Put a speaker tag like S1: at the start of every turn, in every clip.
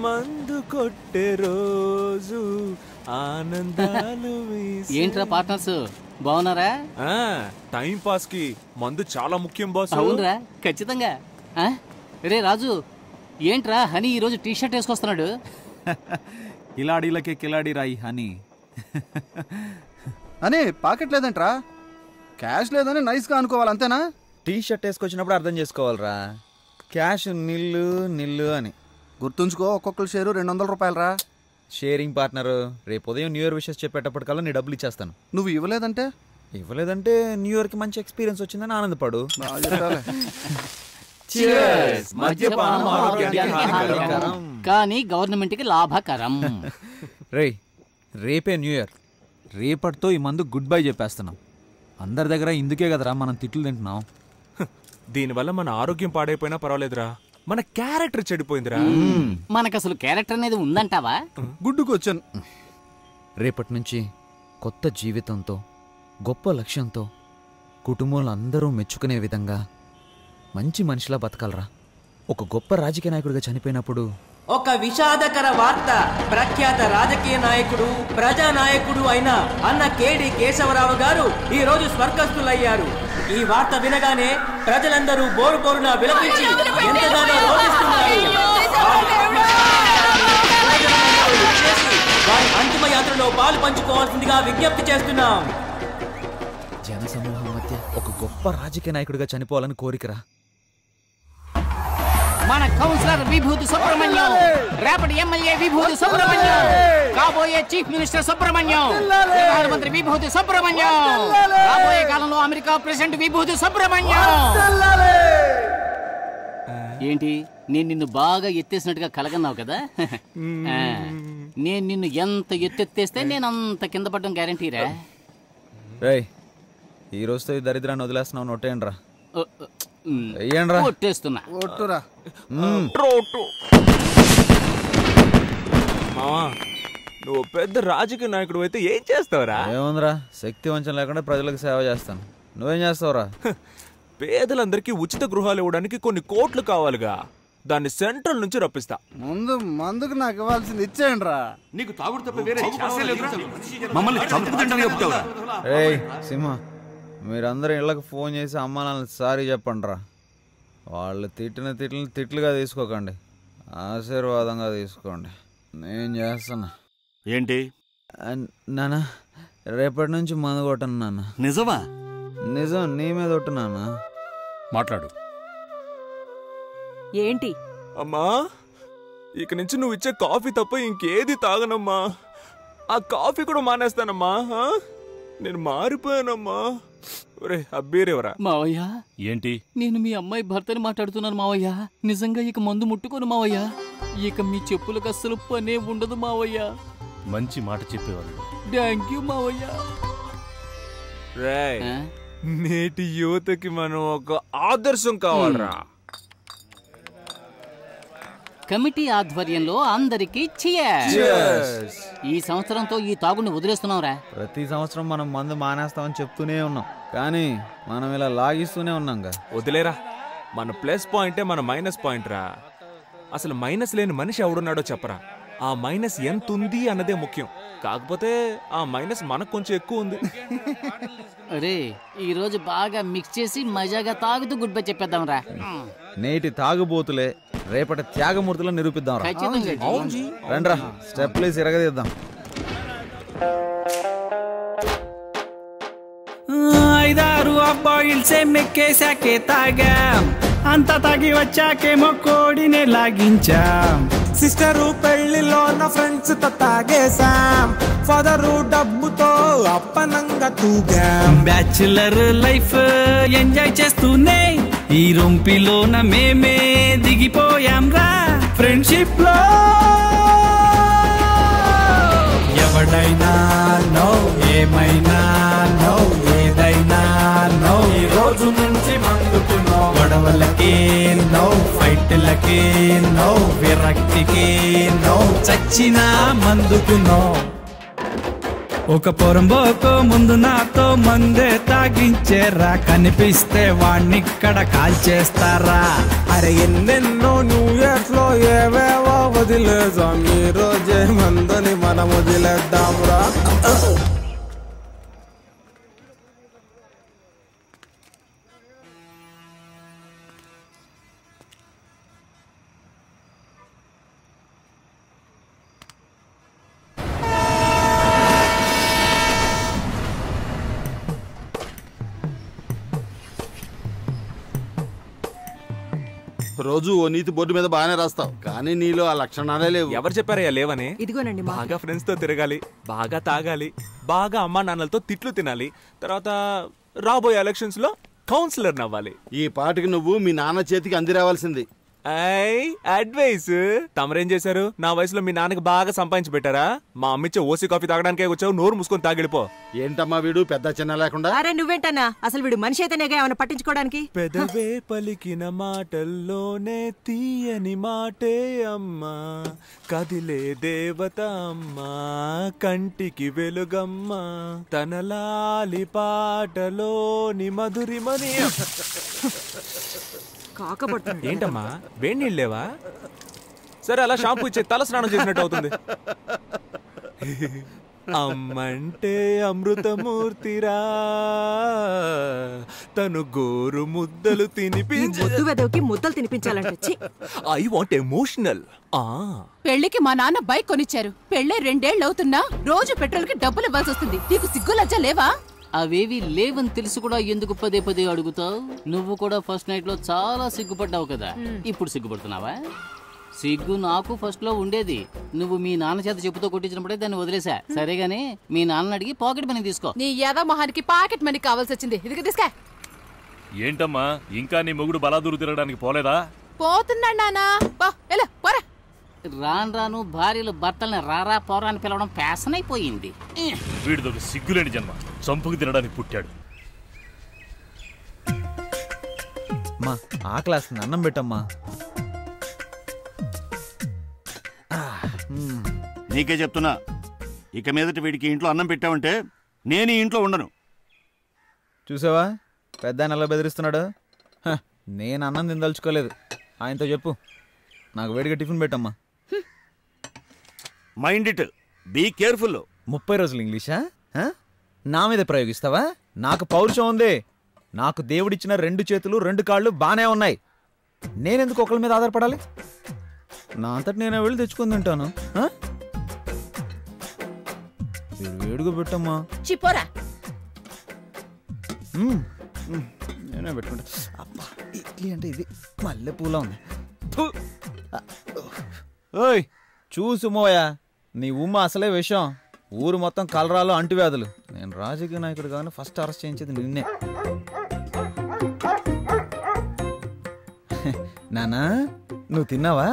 S1: మందు కొట్టే రోజు ఆనందాలు.
S2: ఏంట్రా పార్ట్నర్స్ బాగున్నారా?
S1: టైం పాస్ కి మందు చాలా ముఖ్యం బాస్.
S2: అవునరా, ఖచ్చితంగా. రే రాజు, ఏంట్రా హనీ ఈరోజు టీ షర్ట్ వేసుకొస్తున్నాడు?
S3: కిలాడీలకే కిలాడీ రాయి హనీ.
S4: అని పాకెట్ లేదంట్రా, క్యాష్ లేదని నైస్గా అనుకోవాలి అంతేనా?
S3: టీ షర్ట్ వేసుకొచ్చినప్పుడు అర్థం చేసుకోవాలరా, క్యాష్ నిల్లు నిల్లు అని.
S4: గుర్తుంచుకో, ఒక్కొక్కరు షేరు 200 రూపాయలరా.
S3: Sharing partner. రేపు ఉదయం న్యూ ఇయర్ విషెస్ చెప్పేటప్పటికల్లా నీ డబ్బులు ఇచ్చేస్తాను.
S4: నువ్వు ఇవ్వలేదంటే
S3: న్యూ ఇయర్కి మంచి ఎక్స్పీరియన్స్ వచ్చిందని ఆనందపడు.
S2: కానీ గవర్నమెంట్కి లాభకరం.
S3: రేపే న్యూ ఇయర్, రేపటితో ఈ మందు గుడ్ బై చెప్పేస్తున్నాం. అందరి దగ్గర ఇందుకే కదరా మనం తిట్లు తింటున్నాం.
S1: దీనివల్ల మన ఆరోగ్యం పాడైపోయినా పర్వాలేదురా, మన క్యారెక్టర్ చెడిపోయిందిరా.
S2: మనకు అసలు క్యారెక్టర్ అనేది ఉందంటావా?
S4: గుడ్డుకొచ్చాను.
S3: రేపటి నుంచి కొత్త జీవితంతో, గొప్ప లక్ష్యంతో, కుటుంబంలో అందరూ మెచ్చుకునే విధంగా మంచి మనిషిలా బతకాలరా. ఒక గొప్ప రాజకీయ నాయకుడిగా చనిపోయినప్పుడు
S5: ఒక విషాదకర వార్త. ప్రఖ్యాత రాజకీయ నాయకుడు, ప్రజానాయకుడు అయిన అన్న కేడి కేశవరావు గారు ఈ రోజు స్వర్గస్థులయ్యారు. ఈ వార్త వినగానే ప్రజలందరూ బోరు బోరున విలపించి ఎంతగానో రోధిస్తున్నారు. వారి అంతిమ యాత్రలో పాలు పంచుకోవాల్సిందిగా విజ్ఞప్తి చేస్తున్నాం.
S3: జనసమూహం మధ్య ఒక గొప్ప రాజకీయ నాయకుడిగా చనిపోవాలని కోరికరా.
S2: మన కౌన్సిలర్ విభూతి సుబ్రహ్మణ్యం, రేపటి ఎమ్మెల్యే విభూతి సుబ్రహ్మణ్యం, కాబోయే చీఫ్ మినిస్టర్ సుబ్రహ్మణ్యం, ప్రధానమంత్రి విభూతి సుబ్రహ్మణ్యం, రాబోయే కాలంలో అమెరికా ప్రెసిడెంట్ విభూతి సుబ్రహ్మణ్యం. ఏంటి, నేను నిన్ను బాగా ఎత్తేసినట్టుగా కలగన్నావు కదా? నేను నిన్ను ఎంత ఎత్తెత్తేస్తే నేను అంత కింద పడడం గ్యారంటీరా.
S3: రేయ్, ఈ రోజుతో ఈ దరిద్రాన్ని వదిలేస్తున్నావు. నొట్టేయండిరా.
S2: కొట్టేస్తున్నా.
S1: నువ్వు పెద్ద రాజకీయ నాయకుడు అయితే ఏం చేస్తావురా?
S3: ఏముందిరా, శక్తి వంచన లేకుండా ప్రజలకు సేవ చేస్తాను. నువ్వేం చేస్తావురా?
S1: పేదలందరికీ ఉచిత గృహాలు ఇవ్వడానికి కొన్ని కోట్లు కావాలిగా, దాన్ని సెంట్రల్ నుంచి రప్పిస్తా.
S4: ముందు మందుకు నాకు ఇవ్వాల్సింది ఇచ్చేయండి రా.
S6: నీకు తాగుడు తప్ప వేరే మమ్మల్ని చంపుతుంటాను చెప్తావురా?
S3: ఏయ్ సింహ, మీరందరూ ఇళ్ళకి ఫోన్ చేసి అమ్మ నాన్న సారీ చెప్పండి రా. వాళ్ళు తిట్టిన తిట్లుగా తీసుకోకండి, ఆశీర్వాదంగా తీసుకోండి. నేను చేస్తున్నా.
S6: ఏంటి
S3: నాన్న, రేపటి నుంచి మందు కొట్టను నాన్న.
S6: నిజమా?
S3: నిజం, నీ మీద ఒట్టు నాన్న.
S6: మాట్లాడు.
S7: ఏంటి?
S1: అమ్మా, ఇక నుంచి నువ్వు ఇచ్చే కాఫీ తప్ప ఇంకేది తాగనమ్మా. ఆ కాఫీ కూడా మానేస్తానమ్మా. నేను మారిపోయానమ్మా. అబ్బీరేవరా
S2: మావయ్య?
S6: ఏంటి?
S2: నేను మీ అమ్మాయి భర్తని మాట్లాడుతున్నాను మావయ్య. నిజంగా ఇక మందు ముట్టుకోను మావయ్య. ఇక మీ చెప్పులకు అస్సలు పనే ఉండదు మావయ్య.
S6: మంచి మాట చెప్పేవాళ్ళు.
S2: థ్యాంక్ యూ మావయ్య.
S1: నేటి యువతకి మనం ఒక ఆదర్శం కావాలరా.
S2: కమిటీ ఆధ్వర్యంలో అందరికీ cheers. ఈ సంవత్సరంతో ఈ తాగుని వదిలేస్తున్నావురా.
S3: ప్రతి సంవత్సరం మనం మందు మానేస్తామని చెప్తూనే ఉన్నాం, కానీ మనం ఇలా లాగిస్తూనే ఉన్నాంగా.
S1: వదిలేరా, మన ప్లస్ పాయింటే మన మైనస్ పాయింట్ రా. అసలు మైనస్ లేని మనిషి ఎవడున్నాడో చెప్పరా. ఆ మైనస్ ఎంత ఉంది అన్నదే ముఖ్యం. కాకపోతే ఆ మైనస్ మనకు కొంచెం ఎక్కువ ఉంది.
S2: అరే, ఈ రోజు బాగా మిక్స్ చేసి మజాగా తాగుతూ గుడ్ బై చెప్పేద్దాం రా.
S3: నేటి తాగుబోతులే రేపటి త్యాగమూర్తులను నిరూపిద్దాం రా. రండ్రా, స్టెప్లేసి ఇరగదీద్దాం.
S8: 5-6 అబ్బాయిల్సే మెక్కేశాకే తాగాం, అంత తాగి వచ్చాకేమో కోడినే లాగించాం.
S9: సిస్టరు పెళ్లిలో నా ఫ్రెండ్స్ తో తాగేశాం, ఫాదరు డబ్బుతో అప్పనంగా తూగాం.
S8: బ్యాచులర్ లైఫ్ ఎంజాయ్ చేస్తూనే ఈ రొంపిలోన మేమే దిగిపోయాం రా. ఫ్రెండ్షిప్ లో
S9: ఎవడైనా నో, ఏమైనా నో, ఏదైనా నో. ఈ రోజు నుంచి మందుకు నో, గొడవలకి నో, ఫైట్లకి నో, విరక్తికి నో, చచ్చిన మందుకు నో.
S8: ఒక పొరంబోకు ముందు నాతో మందే తాగించేరా, కనిపిస్తే వాణ్ణిక్కడ కాల్చేస్తారా.
S7: అరే ఎన్నెన్నో న్యూ ఇయర్స్ లో ఏవేవో వదిలేసాం, ఈ రోజే మందని మనం వదిలేద్దాంరా.
S4: రోజు ఓ నీతి బోర్డు మీద బాగానే రాస్తావు, కానీ నీలో ఆ లక్షణాలే లేవు.
S1: ఎవరు చెప్పారయ్యా లేవని?
S10: ఇదిగోనండి.
S1: బాగా ఫ్రెండ్స్ తో తిరగాలి, బాగా తాగాలి, బాగా అమ్మా నాన్నలతో తిట్లు తినాలి, తర్వాత రాబోయే ఎలక్షన్స్ లో కౌన్సిలర్ నవ్వాలి.
S4: ఈ పాటికి నువ్వు మీ నాన్న చేతికి అంది రావాల్సింది.
S1: అడ్వైస్ తమరేం చేశారు? నా వయసులో మీ నాన్నకి బాగా సంపాదించి పెట్టారా? మా అమ్మిచ్చే ఓసీ కాఫీ తాగడానికే వచ్చావు, నోరు మూసుకొని తాగిడిపో.
S4: ఏంటమ్మా వీడు పెద్ద చిన్న లేకుండా?
S10: అరే నువ్వేంటన్నా, అసలు వీడు మనిషి అయితేనేగా ఏమైనా పట్టించుకోవడానికి?
S1: పెదవే పలికిన మాటల్లోనే తీయని మాటే అమ్మా, కదిలే దేవత అమ్మా, కంటికి వెలుగమ్మా, తనలాలి పాటలోని మధురిమని. ఏంటమ్మా వేడి నీళ్ళు లేవా? సరే అలా షాంపూ ఇచ్చే, తల స్నానం చేసినట్టు అవుతుంది. అమ్మంటే అమృతమూర్తిరా, తను గోరు ముద్దలు
S10: ముద్దలు తినిపించాలంటే
S1: ఐ వాంట్ ఎమోషనల్.
S11: పెళ్లికి మా నాన్న బైక్ కొనిచ్చారు, పెళ్ళే 2 ఏళ్ళు అవుతున్నా రోజు పెట్రోల్ కి డబ్బులు ఇవ్వాల్సి వస్తుంది. నీకు సిగ్గు లజ్జ లేవా?
S2: అవేవి లేవని తెలుసు కూడా ఎందుకు పదే పదే అడుగుతావు? నువ్వు కూడా ఫస్ట్ నైట్ లో చాలా సిగ్గుపడ్డావు కదా, ఇప్పుడు సిగ్గుపడుతున్నావా? సిగ్గు నాకు ఫస్ట్ లో ఉండేది, నువ్వు మీ నాన్న చేత చెప్పుతో కొట్టించినప్పుడే దాన్ని వదిలేసా. సరేగాని మీ నాన్న అడిగి పాకెట్ మనీ తీసుకో.
S11: నీ యాదవ మొహానికి పాకెట్ మనీ కావాల్సి వచ్చింది, ఇదిగో తీసుకో.
S12: ఏంటమ్మా ఇంకా నీ మొగుడు బలాదూరు తిరగడానికి పోలేదా?
S11: పోతున్నాడు నానా, పోరా.
S2: రాను రాను భార్యలు భర్తల్ని రారా పోరా అని పిలవడం ఫ్యాషన్ అయిపోయింది.
S12: వీడిదొక సిగ్గులేని జన్మ, చంపుకు తినడానికి పుట్టాడు.
S3: మా ఆ క్లాస్ అన్నం పెట్టమ్మా.
S6: నీకే చెప్తున్నా, ఇక మీదట వీడికి ఇంట్లో అన్నం పెట్టావంటే నేను ఈ ఇంట్లో ఉండను.
S3: చూసావా పెద్ద ఆయన ఎలా బెదిరిస్తున్నాడు? నేను అన్నం తినదలుచుకోలేదు, ఆయనతో చెప్పు నాకు వేడిగా టిఫిన్ పెట్టమ్మా.
S6: Mind it, be careful.
S3: 30 రోజులు ఇంగ్లీషా? నా మీద ప్రయోగిస్తావా? నాకు పౌరుషం ఉంది, నాకు దేవుడిచ్చిన 2 చేతులు 2 కాళ్ళు బానే ఉన్నాయి. నేనెందుకు ఒకళ్ళ మీద ఆధారపడాలి? నా అంతటి నేను వెళ్ళి తెచ్చుకొని తింటాను. వేడిగా పెట్టమ్మా.
S11: చిపోరా
S3: నేనే పెట్టుకుంటా. అబ్బా ఇడ్లీ అంటే ఇది మల్లె పూలా ఉంది. ఓయ్ చూసు మోయా, నీ ఉమ్మ అసలే విషయం. ఊరు మొత్తం కలరాలు అంటువ్యాధులు. నేను రాజకీయ నాయకుడు కానీ ఫస్ట్ అరెస్ట్ చేయించేది నిన్నే. నానా నువ్వు తిన్నావా?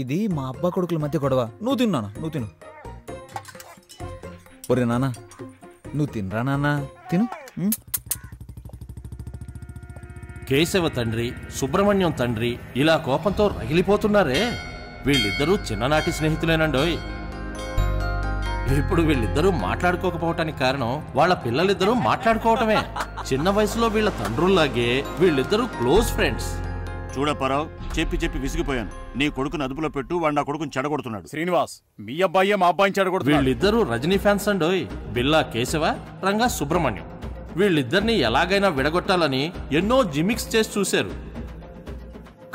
S3: ఇది మా అబ్బా కొడుకుల మధ్య గొడవ. నువ్వు తిన్నానా? నువ్వు తిను. ఒరే నాన్న నువ్వు తినరా నాన్న, తిను.
S13: కేశవ తండ్రి, సుబ్రహ్మణ్యం తండ్రి ఇలా కోపంతో రగిలిపోతున్నారే. వీళ్ళిద్దరూ చిన్ననాటి స్నేహితులేనండోయ్. ఇప్పుడు వీళ్ళిద్దరూ మాట్లాడుకోకపోవటానికి కారణం వాళ్ళ పిల్లలిద్దరూ మాట్లాడుకోవటమే. చిన్న వయసులో వీళ్ళ తండ్రుల్లాగే వీళ్ళిద్దరూ క్లోజ్ ఫ్రెండ్స్.
S6: చూడప్పారావు, చెప్పి చెప్పి విసిగిపోయాను. నీ కొడుకుని అదుపులో పెట్టు, వాడు నా కొడుకుని చెడగొడుతున్నాడు.
S12: శ్రీనివాస్, మీ అబ్బాయి మా అబ్బాయిని చెడగొడుతున్నాడు.
S13: వీళ్ళిద్దరూ రజనీ ఫ్యాన్స్ అండోయ్. బిల్లా కేశవ, రంగా సుబ్రహ్మణ్యం. వీళ్ళిద్దరిని ఎలాగైనా విడగొట్టాలని ఎన్నో జిమిక్స్ చేసి చూశారు.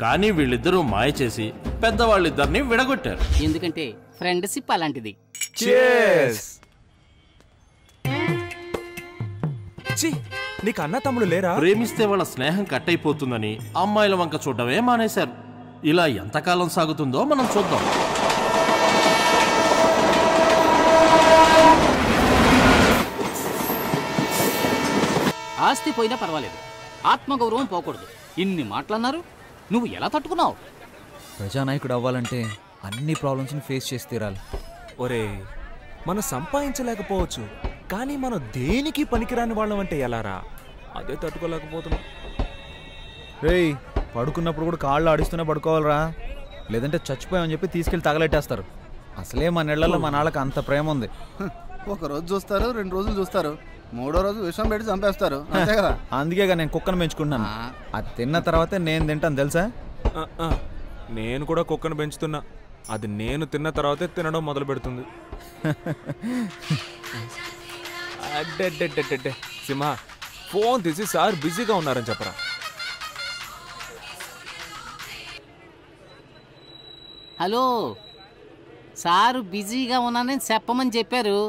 S13: కానీ వీళ్ళిద్దరూ మాయ చేసి పెద్దవాళ్ళిద్దరిని విడగొట్టారు.
S2: ఎందుకంటే ఫ్రెండ్షిప్ అలాంటిది.
S1: నీకు అన్న తమ్ముడు లేరా?
S13: ప్రేమిస్తే వాళ్ళ స్నేహం కట్ అయిపోతుందని అమ్మాయిల వంక చూడడమే మానేశారు. ఇలా ఎంతకాలం సాగుతుందో మనం చూద్దాం.
S2: ఆస్తి పోయినా పర్వాలేదు, ఆత్మగౌరవం పోకూడదు. ఇన్ని మాటలన్నారు, నువ్వు ఎలా తట్టుకున్నావు?
S3: ప్రజానాయకుడు అవ్వాలంటే అన్ని ప్రాబ్లమ్స్ని ఫేస్ చేసి తీరాలి.
S1: ఒరే మనం సంపాదించలేకపోవచ్చు, కానీ మనం దేనికి పనికిరాని వాళ్ళం అంటే ఎలారా? అదే తట్టుకోలేకపోతున్నాం.
S3: రేయ్ పడుకున్నప్పుడు కూడా కాళ్ళు ఆడిస్తూనే పడుకోవాలరా, లేదంటే చచ్చిపోయామని చెప్పి తీసుకెళ్ళి తగలెట్టేస్తారు. అసలే మన ఇళ్లలో మన వాళ్ళకి అంత ప్రేమ ఉంది.
S4: ఒక రోజు చూస్తారు, 2 రోజులు చూస్తారు, 3వ రోజు విషం పెట్టి చంపేస్తారు, అంతే కదా.
S3: అందుకేగా నేను కుక్కను పెంచుకుంటున్నాను. అది తిన్న తర్వాతే నేను తింటాను తెలుసా.
S1: నేను కూడా కుక్కను పెంచుతున్నా. అది నేను తిన్న తర్వాతే తినడం మొదలు పెడుతుంది. అడ్డెడ్డెడ్డెడ్డెడ్డే సింహ, ఫోన్ తీసి సార్ బిజీగా ఉన్నారని చెప్పరా.
S2: హలో సారు బిజీగా ఉన్నానని చెప్పమని చెప్పారు,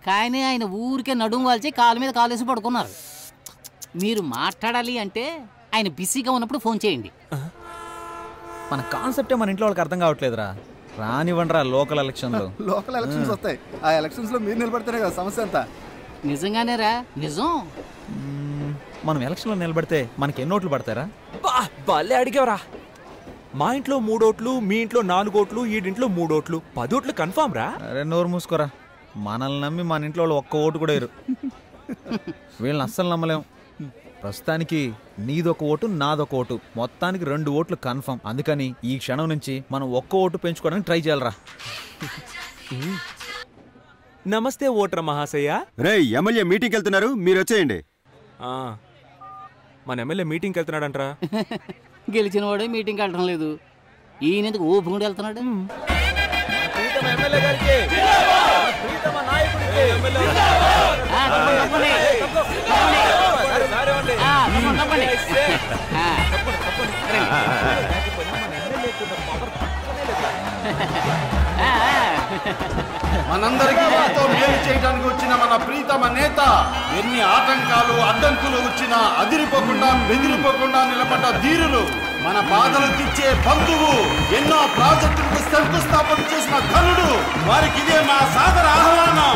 S2: కానీ ఆయన ఊరికే నడుము వాల్చి కాలు మీద కాలేసి పడుకున్నారు. మీరు మాట్లాడాలి అంటే ఆయన బిజీగా ఉన్నప్పుడు ఫోన్ చేయండి.
S3: మన కాన్సెప్టే మన ఇంట్లో వాళ్ళకి అర్థం కావట్లేదురా. రానివ్వండిరా లోకల్ ఎలక్షన్లు.
S4: లోకల్ ఎలక్షన్స్ వస్తాయి, ఆ ఎలక్షన్స్ లో మీరు నిలబడితేనే కదా సమస్య అంతా.
S2: నిజంగానేరా? నిజం.
S3: మనం ఎలక్షన్లో నిలబడితే మనకి ఎన్ని ఓట్లు పడతారా?
S1: భలే అడిగావరా. మా ఇంట్లో 3 ఓట్లు, మీ ఇంట్లో 4 ఓట్లు, ఈడింట్లో 3 ఓట్లు, 10 ఓట్లు కన్ఫామ్ రా.
S3: అరే నోరు మూసుకోరా. మనల్ని నమ్మి మన ఇంట్లో వాళ్ళు ఒక్క ఓటు కూడా వేరు. వీళ్ళని అస్సలు నమ్మలేం. ప్రస్తుతానికి నీదొక ఓటు, నాదొక ఓటు, మొత్తానికి 2 ఓట్లు కన్ఫర్మ్. అందుకని ఈ క్షణం నుంచి మనం ఒక్క ఓటు పెంచుకోవడానికి ట్రై చేయాలరా.
S1: నమస్తే ఓటర్ మహాశయ.
S14: రే ఎమ్మెల్యే మీటింగ్కి వెళ్తున్నారు, మీరు వచ్చేయండి.
S1: మన ఎమ్మెల్యే మీటింగ్కి వెళ్తున్నాడంటరా.
S2: గెలిచిన వాడే మీటింగ్కి వెళ్ళడం లేదు, ఈయన ఎందుకు ఓపుకుంటూ వెళ్తున్నాడు?
S4: మనందరికీ ఎంతో మేలు చేయడానికి వచ్చిన మన ప్రీతమ నేత ఎన్ని ఆటంకాలు అడ్డంకులు వచ్చినా అదిరిపోకుండా బెదిరిపోకుండా నిలబడ్డ ధీరులు, మన బాధలు తీర్చే బంధువు, ఎన్నో ప్రాజెక్టులకు శంకుస్థాపన చేసిన ఘనుడు, వారికి ఇదే మా సాదర ఆహ్వానం.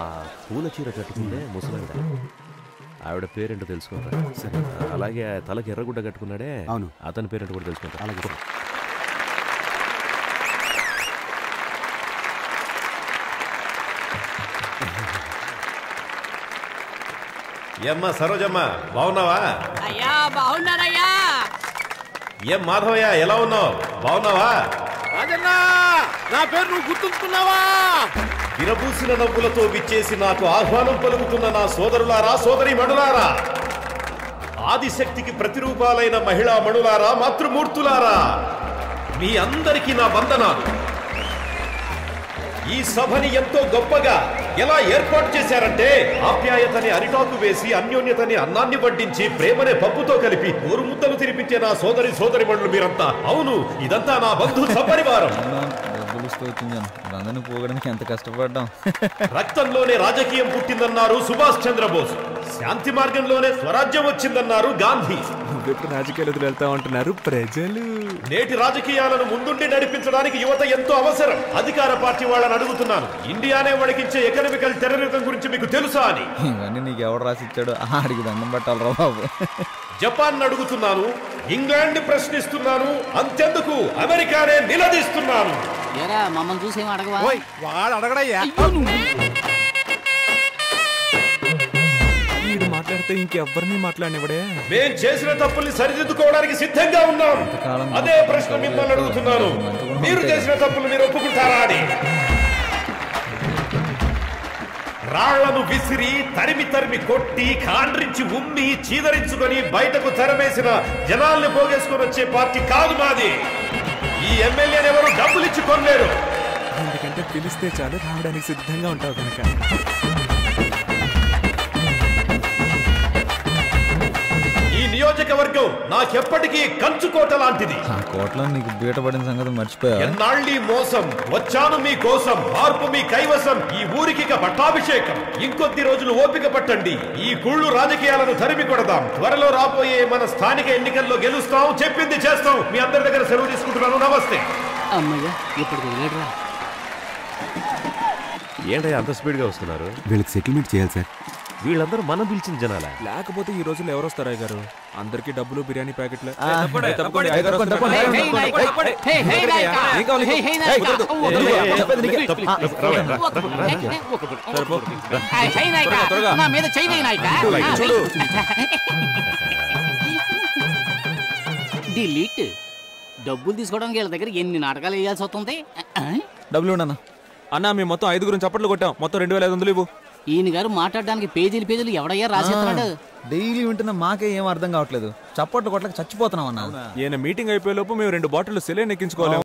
S15: ఆ పూల చీర కట్టుకుంటే ముసలావిడ, ఆవిడ పేరేంటో తెలుసుకుంటా. అలాగే తలకి ఎర్రగుడ్డ కట్టుకున్నాడే, అవును, అతని పేరేంటో కూడా తెలుసుకుంటా. అలాగే
S16: ఏమ్మా సరోజమ్మ, బాగున్నావా?
S11: అయ్యా బాగున్నానయ్యా.
S16: ఏం మాధవయ్య, ఎలా ఉన్నావు? బాగున్నావా?
S4: రాజన్నా, నా పేరు నువ్వు గుర్తుంచుకున్నావా?
S16: విరబూసిన నవ్వులతో విచ్చేసి నాకు ఆహ్వానం పలుకుతున్న నా సోదరులారా, సోదరి మణులారా, ఆదిశక్తికి ప్రతిరూపాలైన మహిళా మణులారా, మాతృమూర్తులారా, మీ అందరికీ నా వందనాలు. ఈ సభని ఎంతో గొప్పగా ఎలా ఏర్పాటు చేశారంటే, ఆప్యాయతని అరిటాకు వేసి, అన్యోన్యతని అన్నాన్ని వడ్డించి, ప్రేమనే పప్పుతో కలిపి ఊరు ముద్దలు తినిపించే నా సోదరి మండలు మీరంతా. అవును, ఇదంతా నా బంధు సపరివారం.
S3: అందరిని పోగడానికి ఎంత కష్టపడ్డాం.
S16: రక్తంలోనే రాజకీయం పుట్టిందన్నారు సుభాష్ చంద్రబోస్, శాంతి మార్గంలోనే స్వరాజ్యం వచ్చిందన్నారు గాంధీ.
S1: నువ్వెప్పుడు రాజకీయాలు వెళ్తా ఉంటున్నారు ప్రజలు.
S16: నేటి రాజకీయాలను ముందుండి నడిపించడానికి యువత ఎంతో అవసరం. అధికార పార్టీ వాళ్ళని అడుగుతున్నాను, ఇండియానే వణికించే ఎకనామికల్ టెర్రరిజం గురించి మీకు తెలుసా అని.
S3: ఇవన్నీ నీకు ఎవడు రాసిచ్చాడు? ఆడికి దండం పెట్టాలరా బాబు.
S16: జపాన్ అడుగుతున్నాను, ఇంగ్లాండ్ ప్రశ్నిస్తున్నాను, అంతెందుకు అమెరికానే నిలదీస్తున్నాను.
S2: మమ్మల్ని చూసేమో అడగవా?
S4: వాడు అడగడయ్యా.
S1: వీడు మాట్లాడితే ఇంకెవ్వరిని మాట్లాడినవడే.
S16: మేం చేసిన తప్పుల్ని సరిదిద్దుకోవడానికి సిద్ధంగా ఉన్నాం. అదే ప్రశ్న మిమ్మల్ని అడుగుతున్నాను, మీరు చేసిన తప్పులు మీరు ఒప్పుకుంటారా అని. రాళ్లను విసిరి తరిమి తరిమి కొట్టి కాండ్రించి ఉమ్మి చీదరించుకొని బయటకు తెరమేసిన జనాల్ని పోగేసుకొని వచ్చే పార్టీ కాదు మాది. ఈ ఎమ్మెల్యేని ఎవరు డబ్బులు ఇచ్చి కొనలేరు.
S1: ఎందుకంటే పిలిస్తే చాలు రావడానికి సిద్ధంగా ఉంటావు కనుక.
S16: ఈ నియోజకవర్గం నాకెప్పటికీ కంచుకోట లాంటిది.
S3: ఆ కోటలో నీకు బీటపడిన సంగతి మర్చిపోయా.
S16: ఎన్నాళ్ళీ మోసం, వచ్చాను మీ కోసం, మార్పు మీ కైవసం, ఈ ఊరికి పట్టాభిషేకం. ఇంకొద్ది రోజులు ఓపిక పట్టండి, ఈ కుళ్ళు రాజకీయాలను తరిమి కొడదాం. త్వరలో రాబోయే మన స్థానిక ఎన్నికల్లో గెలుస్తాం, చెప్పింది చేస్తాం. మీ అందరి దగ్గర సెలవు తీసుకుంటున్నాను. నమస్తే.
S2: అమ్మయ్య, ఇప్పుడు వెళ్ళరా.
S15: ఏంటయ్యా అంత స్పీడ్గా వస్తున్నారు?
S14: వీళ్ళకి సెటిల్మెంట్ చేయాలి సార్.
S15: వీళ్ళందరూ మనం పిలిచిన జనాలా?
S1: లేకపోతే ఈ రోజుల్లో ఎవరు వస్తారా గారు? అందరికి డబ్బులు, బిర్యానీ ప్యాకెట్లు.
S2: డిలీట్. డబ్బులు తీసుకోవడానికి వీళ్ళ దగ్గర ఎన్ని నాటకాలు వేయాల్సి వస్తుంది.
S3: డబ్బులు ఉండన్నా.
S1: అన్నా మేము మొత్తం 5 చప్పట్లు కొట్టాం. మొత్తం 2500 ఇవ్వు.
S2: ఈయన గారు మాట్లాడడానికి పేజీలు ఎవడయ్యా రాసేస్తున్నాడు?
S3: డైలీ వింటున్న మాకే ఏం అర్థం కావట్లేదు. చప్పట్లు కొట్టలేక చచ్చిపోతున్నాం అన్న.
S1: ఈయన మీటింగ్ అయిపోయే లోపు మేము 2 బాటిల్ సెలైన్ ఎక్కించుకోలేము.